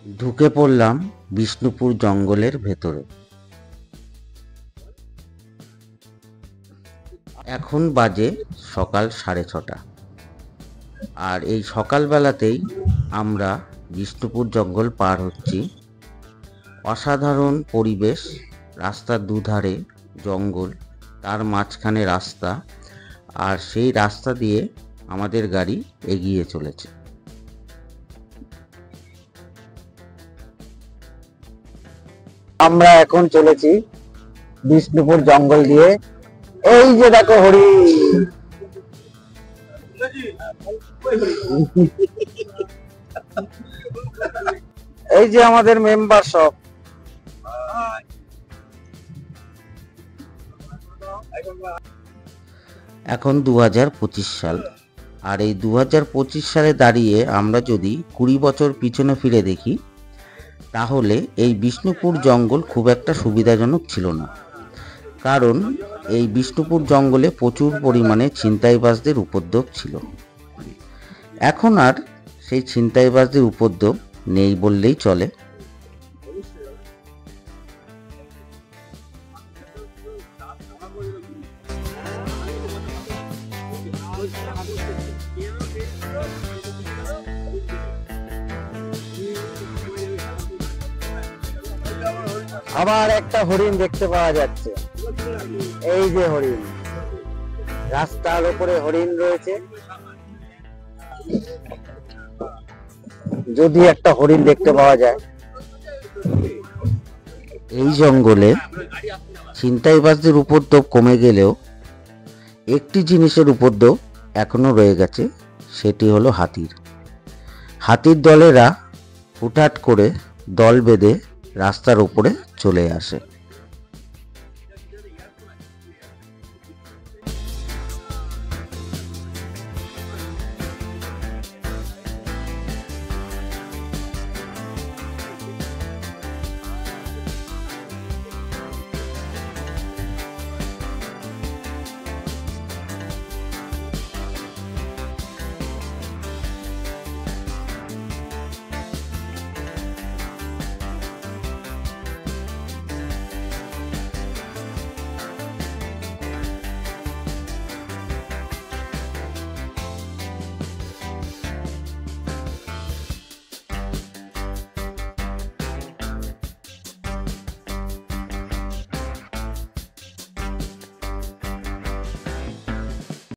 ঢুকে পড়লাম বিষ্ণুপুর জঙ্গলের ভেতরে। এখন বাজে সকাল 6:30, আর এই সকালবেলাতেই আমরা বিষ্ণুপুর জঙ্গল পার হচ্ছি। অসাধারণ পরিবেশ, রাস্তার দুধারে জঙ্গল, তার মাঝখানে রাস্তা, আর সেই রাস্তা দিয়ে আমাদের গাড়ি এগিয়ে চলেছে। আমরা এখন চলেছি বিষ্ণুপুর জঙ্গল দিয়ে। এই যে দেখো হরিণ, এই যে আমাদের মেম্বার সব। এখন 2025 সাল, আর এই 2025 সালে দাঁড়িয়ে আমরা যদি 20 বছর পিছনে ফিরে দেখি, তাহলে এই বিষ্ণুপুর জঙ্গল খুব একটা সুবিধাজনক ছিল না। কারণ এই বিষ্ণুপুর জঙ্গলে প্রচুর পরিমাণে ছিনতাইবাজদের উপদ্রব ছিল। এখন আর সেই ছিনতাইবাজদের উপদ্রব নেই বললেই চলে। আবার একটা হরিণ দেখতে পাওয়া যাচ্ছে। এই যে হরিণ, রাস্তার উপরে হরিণ রয়েছে। যদি একটা হরিণ দেখতে পাওয়া যায়। এই জঙ্গলে ছিনতাইবাজদের উপদ্রব কমে গেলেও একটি জিনিসের উপদ্রব এখনো রয়ে গেছে, সেটি হলো হাতির। হাতির দলেরা হুটহাট করে দল বেঁধে রাস্তার উপরে চলে আসে।